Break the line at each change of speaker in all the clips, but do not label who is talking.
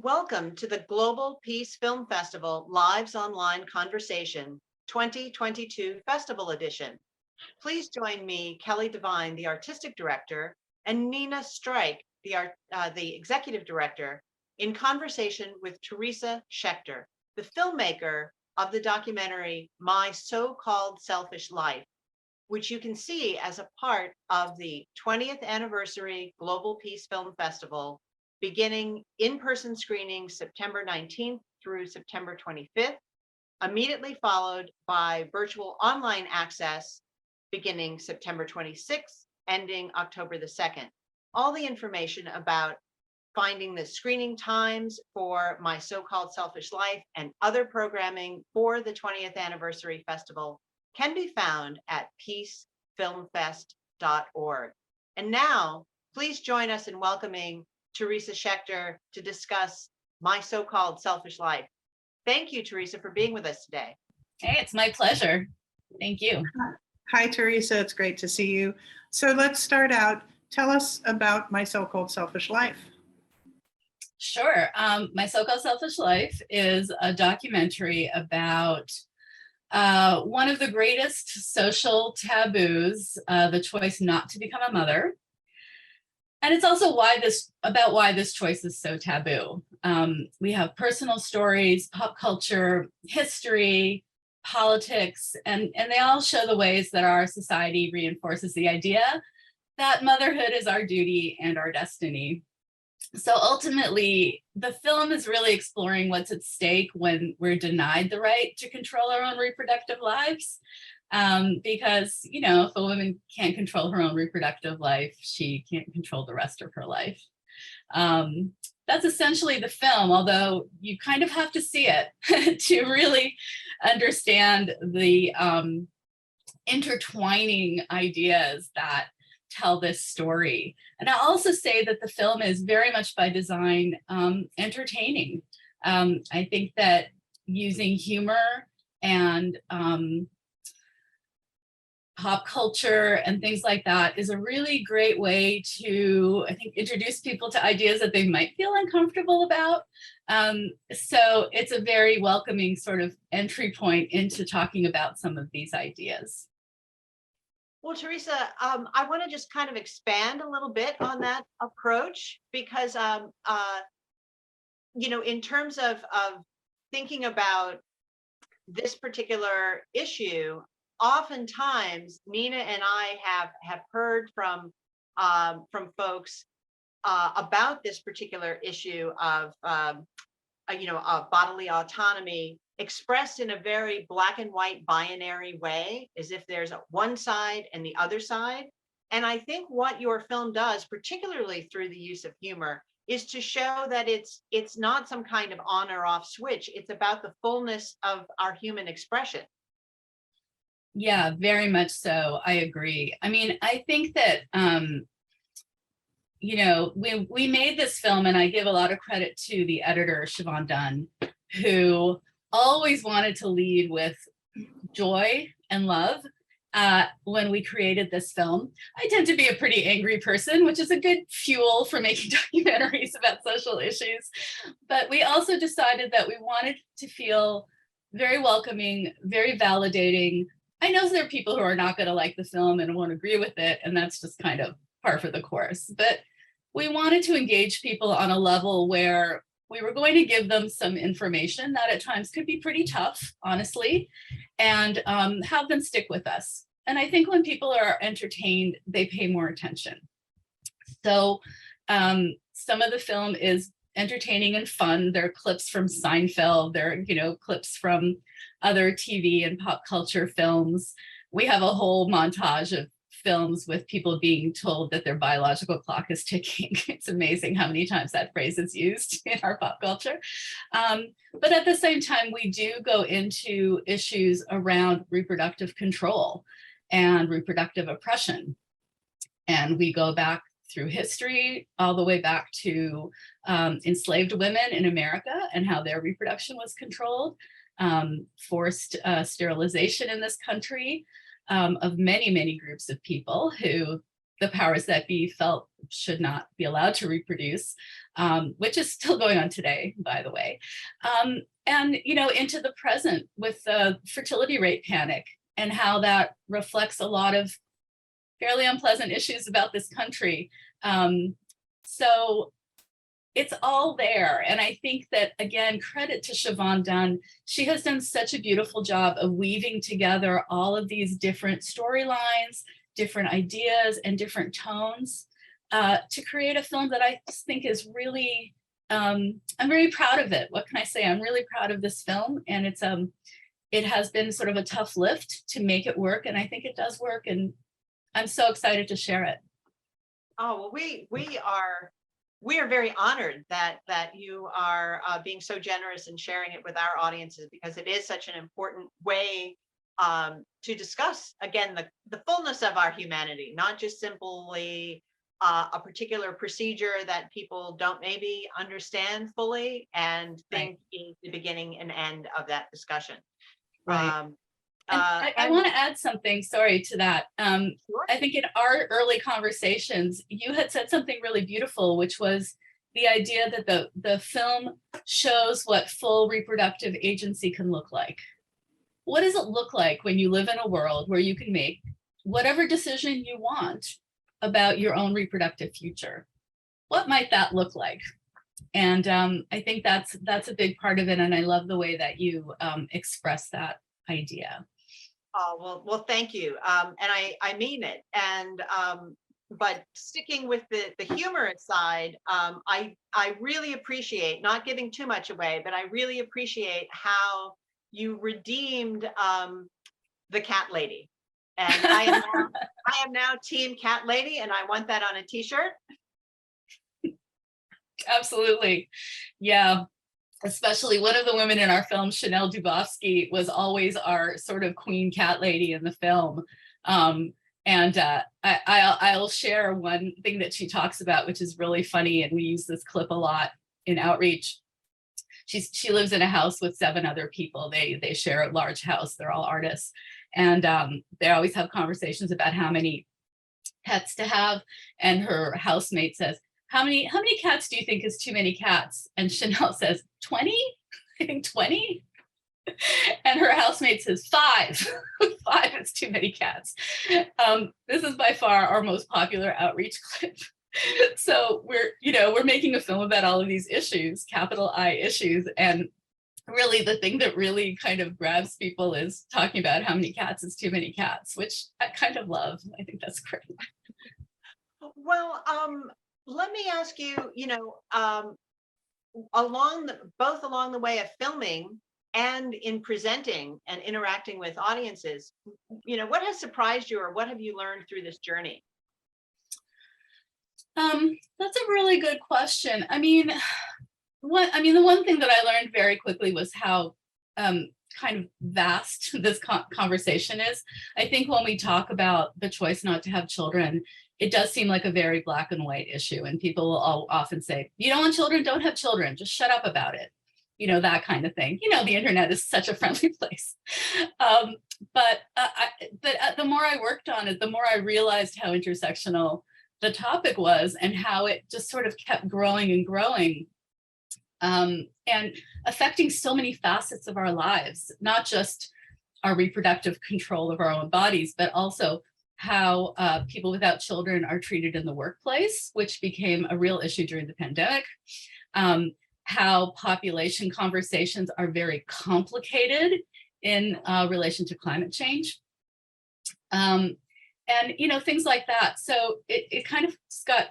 Welcome to the Global Peace Film Festival Lives Online Conversation 2022 Festival Edition. Please join me, Kelly Devine, the Artistic Director, and Nina Strike, the Executive Director, in conversation with Teresa Schechter, the filmmaker of the documentary My So-Called Selfish Life, which you can see as a part of the 20th Anniversary Global Peace Film Festival, beginning in-person screenings September 19th through September 25th, immediately followed by virtual online access beginning September 26th, ending October the 2nd. All the information about finding the screening times for My So-Called Selfish Life and other programming for the 20th Anniversary Festival can be found at peacefilmfest.org. And now, please join us in welcoming Teresa Schechter to discuss My So-Called Selfish Life. Thank you, Teresa, for being with us today.
Hey, it's my pleasure. Thank you.
Hi, Teresa. It's great to see you. So let's start out. Tell us about My So-Called Selfish Life.
Sure. My So-Called Selfish Life is a documentary about one of the greatest social taboos, the choice not to become a mother. And it's also about why this choice is so taboo. We have personal stories, pop culture, history, politics, and they all show the ways that our society reinforces the idea that motherhood is our duty and our destiny. So ultimately, the film is really exploring what's at stake when we're denied the right to control our own reproductive lives. Because, you know, if a woman can't control her own reproductive life, she can't control the rest of her life. That's essentially the film, although you kind of have to see it to really understand the intertwining ideas that tell this story. And I'll also say that the film is very much by design entertaining. I think that using humor and pop culture and things like that is a really great way to, I think, introduce people to ideas that they might feel uncomfortable about. So it's a very welcoming sort of entry point into talking about some of these ideas.
Well, Teresa, I want to just kind of expand a little bit on that approach because, you know, in terms of thinking about this particular issue, oftentimes Nina and I have heard from folks about this particular issue of of bodily autonomy expressed in a very black and white binary way, as if there's one side and the other side. And I think what your film does, particularly through the use of humor, is to show that it's not some kind of on or off switch. It's about the fullness of our human expression.
Yeah, very much so. I agree. I mean, I think that, you know, we made this film, and I give a lot of credit to the editor, Siobhan Dunn, who always wanted to lead with joy and love when we created this film. I tend to be a pretty angry person, which is a good fuel for making documentaries about social issues. But we also decided that we wanted to feel very welcoming, very validating. I know there are people who are not going to like the film and won't agree with it, and that's just kind of par for the course. But we wanted to engage people on a level where we were going to give them some information that at times could be pretty tough, honestly, and have them stick with us. And I think when people are entertained, they pay more attention. So some of the film is entertaining and fun. There are clips from Seinfeld. There are, you know, clips from other TV and pop culture films. We have a whole montage of films with people being told that their biological clock is ticking. It's amazing how many times that phrase is used in our pop culture. But at the same time, we do go into issues around reproductive control and reproductive oppression. And we go back through history, all the way back to enslaved women in America and how their reproduction was controlled, forced sterilization in this country, of many, many groups of people who the powers that be felt should not be allowed to reproduce, which is still going on today, by the way. And, you know, into the present with the fertility rate panic and how that reflects a lot of fairly unpleasant issues about this country. So it's all there. And I think that, again, credit to Siobhan Dunn. She has done such a beautiful job of weaving together all of these different storylines, different ideas, and different tones to create a film that I just think is really, I'm very proud of it. What can I say? I'm really proud of this film. And it's it has been sort of a tough lift to make it work. And I think it does work. And I'm so excited to share it.
Oh, well, we are very honored that you are being so generous and sharing it with our audiences, because it is such an important way to discuss, again, the fullness of our humanity, not just simply a particular procedure that people don't maybe understand fully and think is the beginning and end of that discussion.
Right. I want to add something, sorry, to that.
Sure.
I think in our early conversations, you had said something really beautiful, which was the idea that the film shows what full reproductive agency can look like. What does it look like when you live in a world where you can make whatever decision you want about your own reproductive future? What might that look like? And I think that's a big part of it. And I love the way that you express that idea.
Oh, well, thank you. And I mean it. And but sticking with the humorous side, I really appreciate, not giving too much away, but I really appreciate how you redeemed the cat lady. And I am now team cat lady, and I want that on a t-shirt.
Absolutely. Yeah. Especially one of the women in our film, Chanel Dubofsky, was always our sort of queen cat lady in the film. I'll share one thing that she talks about, which is really funny. And we use this clip a lot in outreach. She lives in a house with 7 other people. They share a large house. They're all artists. And they always have conversations about how many pets to have. And her housemate says, how many cats do you think is too many cats? And Chanel says, 20? I think 20. And her housemate says 5. 5 is too many cats. This is by far our most popular outreach clip. So we're making a film about all of these issues, capital I issues. And really the thing that really kind of grabs people is talking about how many cats is too many cats, which I kind of love. I think that's great.
Well, let me ask you, both along the way of filming and in presenting and interacting with audiences, what has surprised you, or what have you learned through this journey?
That's a really good question. I mean, the one thing that I learned very quickly was how kind of vast this conversation is. I think when we talk about the choice not to have children, it does seem like a very black and white issue. And people will often say, you don't want children, don't have children, just shut up about it. That kind of thing. The internet is such a friendly place. But the more I worked on it, the more I realized how intersectional the topic was and how it just sort of kept growing and growing. And affecting so many facets of our lives, not just our reproductive control of our own bodies, but also how people without children are treated in the workplace, which became a real issue during the pandemic. How population conversations are very complicated in relation to climate change. And things like that. So it kind of got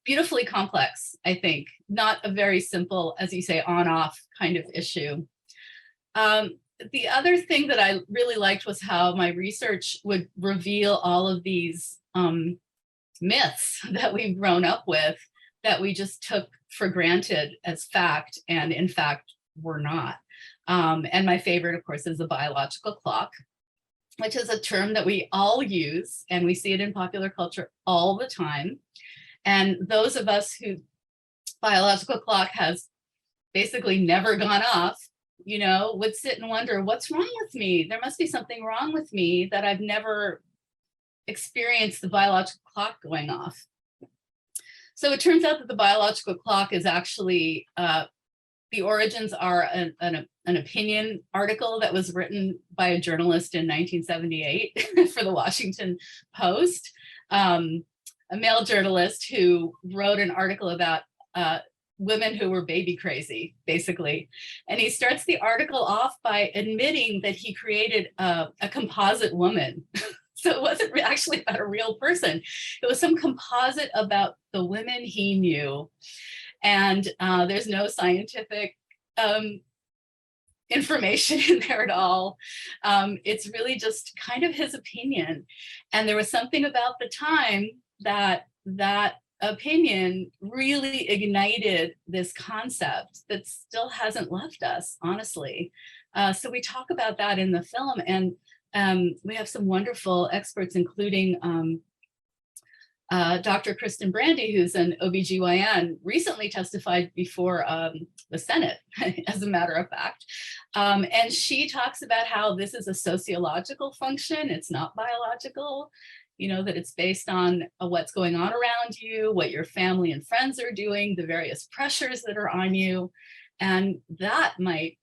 beautifully complex, I think, not a very simple, as you say, on-off kind of issue. The other thing that I really liked was how my research would reveal all of these myths that we've grown up with that we just took for granted as fact, and in fact, were not. And my favorite, of course, is the biological clock, which is a term that we all use, and we see it in popular culture all the time. And those of us who biological clock has basically never gone off, would sit and wonder, what's wrong with me? There must be something wrong with me that I've never experience the biological clock going off. So it turns out that the biological clock is actually, the origins are an opinion article that was written by a journalist in 1978 for the Washington Post, a male journalist who wrote an article about women who were baby crazy, basically. And he starts the article off by admitting that he created a composite woman. So it wasn't actually about a real person. It was some composite about the women he knew. And there's no scientific information in there at all. It's really just kind of his opinion. And there was something about the time that opinion really ignited this concept that still hasn't left us, honestly. So we talk about that in the film, and we have some wonderful experts, including Dr. Kristen Brandy, who's an OBGYN, recently testified before the Senate, as a matter of fact. And she talks about how this is a sociological function. It's not biological, you know, that it's based on what's going on around you, what your family and friends are doing, the various pressures that are on you. And that might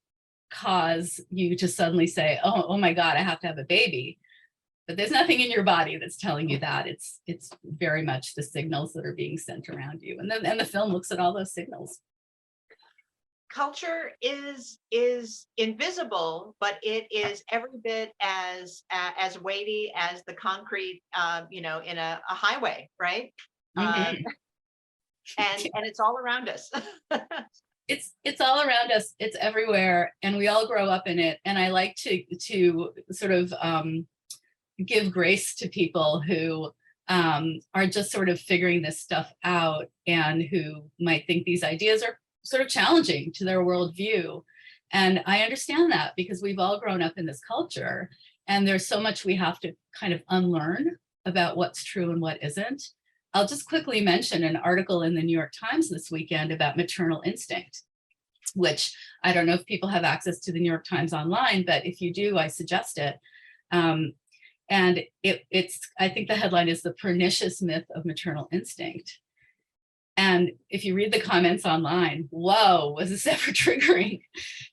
cause you to suddenly say, oh my God, I have to have a baby. But there's nothing in your body that's telling you that. It's very much the signals that are being sent around you. And then the film looks at all those signals.
Culture is invisible, but it is every bit as weighty as the concrete, you know, in a highway, right?
Mhm.
And it's all around us.
It's all around us. It's everywhere, and we all grow up in it. And I like to sort of give grace to people who are just sort of figuring this stuff out, and who might think these ideas are sort of challenging to their worldview. And I understand that, because we've all grown up in this culture, and there's so much we have to kind of unlearn about what's true and what isn't. I'll just quickly mention an article in the New York Times this weekend about maternal instinct, which I don't know if people have access to the New York Times online, but if you do, I suggest it. And it's, I think the headline is "The Pernicious Myth of Maternal Instinct." And if you read the comments online, whoa, was this ever triggering?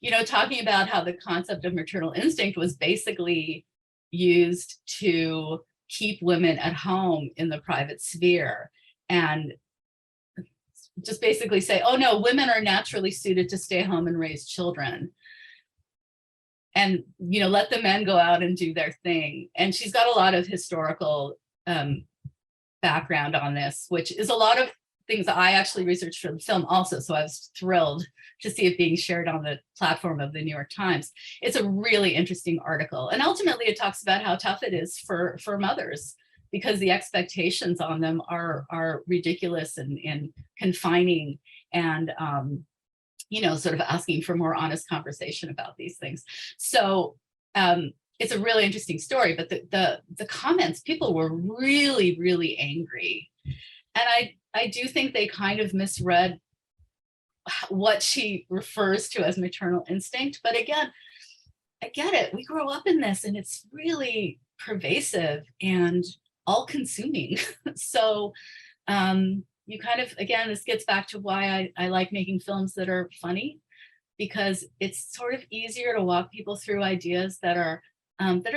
You know, talking about how the concept of maternal instinct was basically used to keep women at home in the private sphere, and just basically say, oh no, women are naturally suited to stay home and raise children. And, you know, let the men go out and do their thing. And she's got a lot of historical background on this, which is a lot of things that I actually researched for the film also. So I was thrilled to see it being shared on the platform of the New York Times. It's a really interesting article. And ultimately it talks about how tough it is for mothers, because the expectations on them are ridiculous and confining, and you know, sort of asking for more honest conversation about these things. So it's a really interesting story, but the comments, people were really, really angry. And I do think they kind of misread what she refers to as maternal instinct. But again, I get it. We grow up in this, and it's really pervasive and all consuming. So you kind of, again, this gets back to why I like making films that are funny, because it's sort of easier to walk people through ideas that are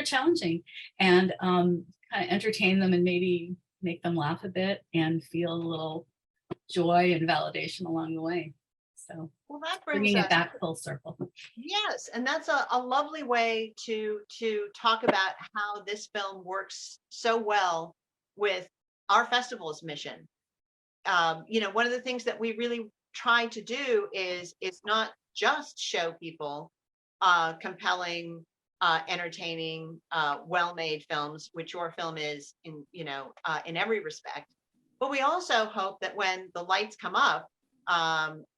challenging, and kind of entertain them, and maybe make them laugh a bit and feel a little joy and validation along the way. So
Well, that brings
bringing
us
it back full circle.
Yes, and that's a lovely way to talk about how this film works so well with our festival's mission. You know, one of the things that we really try to do is not just show people compelling, entertaining, well-made films, which your film is in, you know, in every respect. But we also hope that when the lights come up,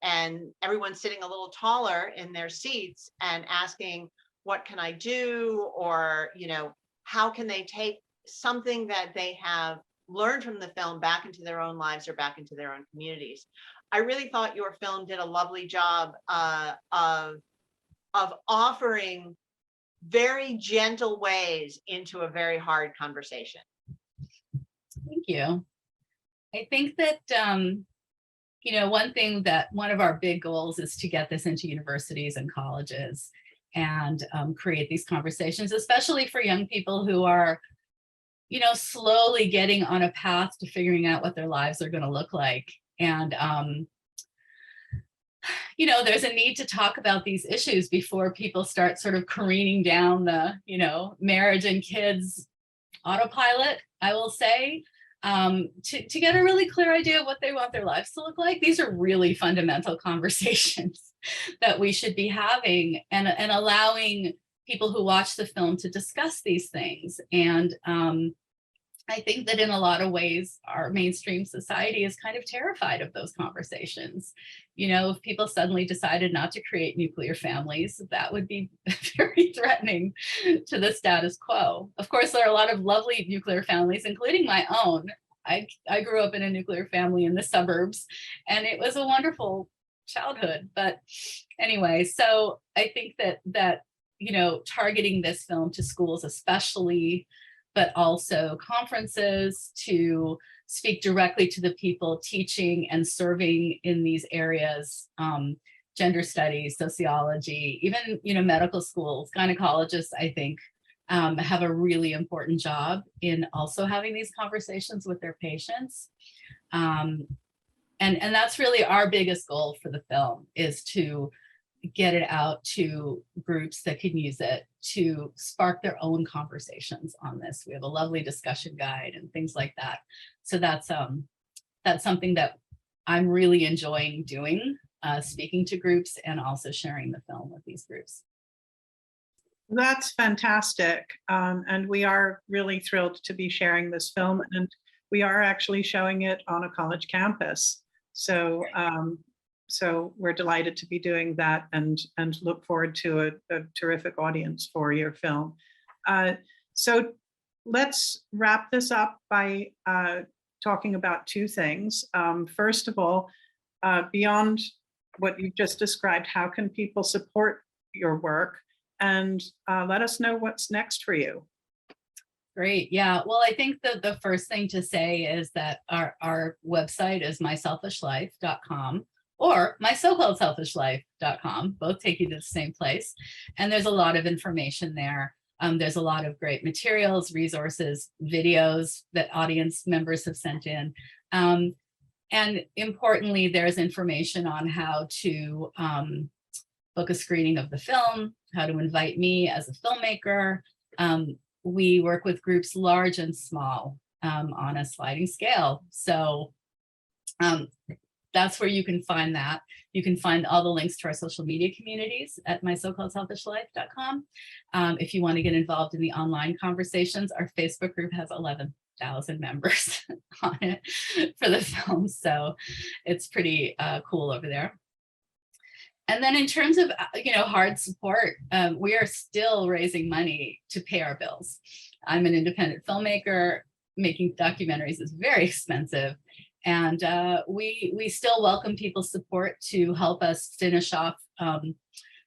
and everyone's sitting a little taller in their seats and asking, what can I do? Or, you know, how can they take something that they have learned from the film back into their own lives or back into their own communities? I really thought your film did a lovely job of offering very gentle ways into a very hard conversation.
Thank you. I think that, one of our big goals is to get this into universities and colleges and create these conversations, especially for young people who are, slowly getting on a path to figuring out what their lives are going to look like. And, there's a need to talk about these issues before people start sort of careening down the, marriage and kids autopilot, I will say. To get a really clear idea of what they want their lives to look like. These are really fundamental conversations that we should be having, and allowing people who watch the film to discuss these things. And I think that in a lot of ways, our mainstream society is kind of terrified of those conversations. If people suddenly decided not to create nuclear families, that would be very threatening to the status quo. Of course, there are a lot of lovely nuclear families, including my own. I grew up in a nuclear family in the suburbs, and it was a wonderful childhood. But anyway, so I think that targeting this film to schools especially, but also conferences, to speak directly to the people teaching and serving in these areas, gender studies, sociology, even medical schools, gynecologists, I think, have a really important job in also having these conversations with their patients. And that's really our biggest goal for the film, is to get it out to groups that can use it to spark their own conversations on this. We have a lovely discussion guide and things like that. So that's something that I'm really enjoying doing, speaking to groups and also sharing the film with these groups.
That's fantastic. And we are really thrilled to be sharing this film, and we are actually showing it on a college campus. So so we're delighted to be doing that, and look forward to a terrific audience for your film. So let's wrap this up by talking about two things. First of all, beyond what you've just described, how can people support your work? And let us know what's next for you.
Great. Yeah. Well, I think that the first thing to say is that our website is myselfishlife.com or mysocalledselfishlife.com. Both take you to the same place. And there's a lot of information there. There's a lot of great materials, resources, videos that audience members have sent in. And importantly, there's information on how to book a screening of the film, how to invite me as a filmmaker. We work with groups large and small on a sliding scale. So that's where you can find that. You can find all the links to our social media communities at mysocalledselfishlife.com. If you want to get involved in the online conversations, our Facebook group has 11,000 members on it for the film. So it's pretty cool over there. And then in terms of, hard support, we are still raising money to pay our bills. I'm an independent filmmaker. Making documentaries is very expensive. And we still welcome people's support to help us finish off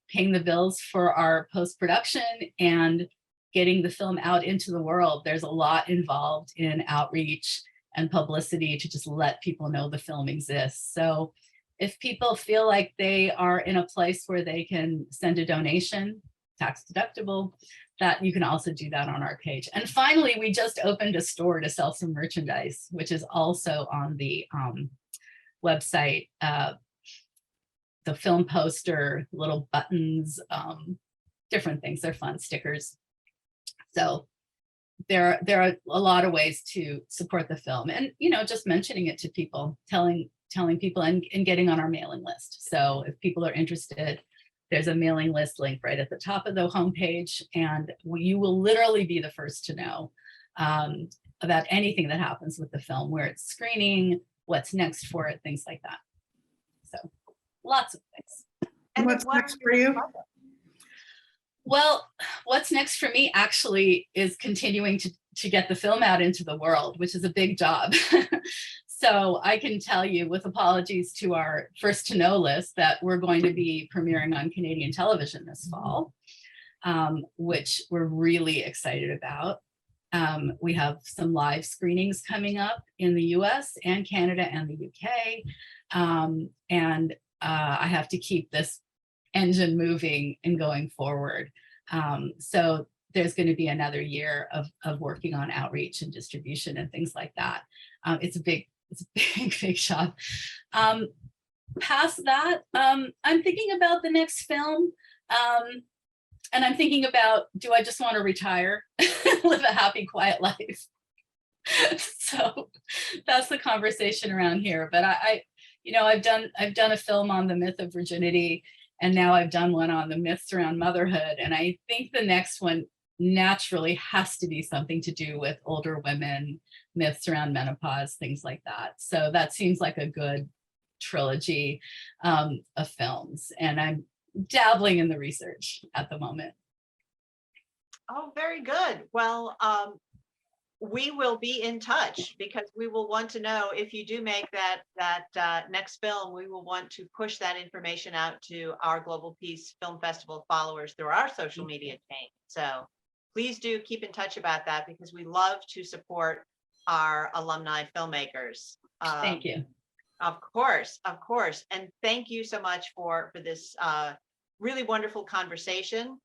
paying the bills for our post-production and getting the film out into the world. There's a lot involved in outreach and publicity to just let people know the film exists. So if people feel like they are in a place where they can send a donation, tax deductible, that you can also do that on our page. And finally, we just opened a store to sell some merchandise, which is also on the website. The film poster, little buttons, different things. They're fun, stickers. So there are a lot of ways to support the film, and just mentioning it to people, telling people, and getting on our mailing list. So if people are interested, there's a mailing list link right at the top of the homepage, and you will literally be the first to know about anything that happens with the film, where it's screening, what's next for it, things like that. So lots of things.
And what's next for you?
Well, what's next for me actually is continuing to get the film out into the world, which is a big job. So I can tell you, with apologies to our first to know list, that we're going to be premiering on Canadian television this fall, which we're really excited about. We have some live screenings coming up in the US and Canada and the UK. And I have to keep this engine moving and going forward. So there's going to be another year of working on outreach and distribution and things like that. It's a big job. Past that, I'm thinking about the next film. And I'm thinking about, do I just want to retire, live a happy, quiet life? So that's the conversation around here. But I've done a film on the myth of virginity, and now I've done one on the myths around motherhood. And I think the next one naturally has to be something to do with older women, myths around menopause, things like that. So that seems like a good trilogy of films. And I'm dabbling in the research at the moment.
Oh, very good. Well, we will be in touch because we will want to know if you do make that next film. We will want to push that information out to our Global Peace Film Festival followers through our social media chain. So please do keep in touch about that because we love to support our alumni filmmakers.
Thank you.
Of course. And thank you so much for this really wonderful conversation.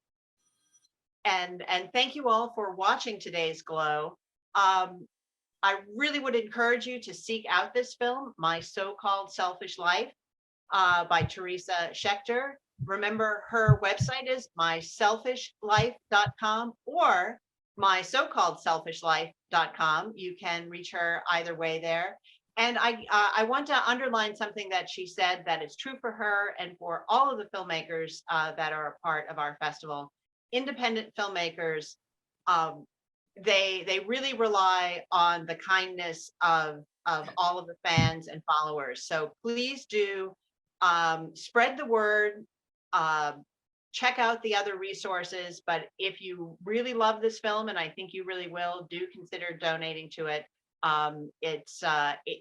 And thank you all for watching today's Glow. I really would encourage you to seek out this film, My So-Called Selfish Life, by Teresa Schechter. Remember, her website is myselfishlife.com or mysocalledselfishlife.com. You can reach her either way there. And I want to underline something that she said that is true for her and for all of the filmmakers that are a part of our festival. Independent filmmakers, they really rely on the kindness of all of the fans and followers. So please do spread the word, check out the other resources. But if you really love this film, and I think you really will, do consider donating to it. It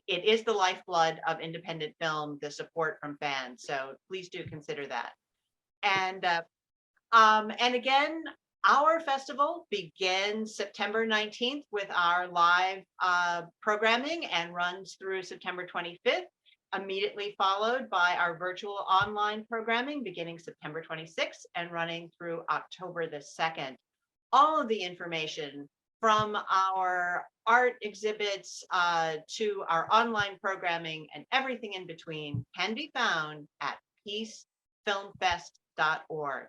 is the lifeblood of independent film, the support from fans. So please do consider that. And again, our festival begins September 19th with our live programming and runs through September 25th, immediately followed by our virtual online programming beginning September 26th and running through October the 2nd. All of the information from our art exhibits to our online programming and everything in between can be found at peacefilmfest.org.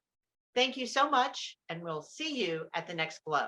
Thank you so much, and we'll see you at the next Glow.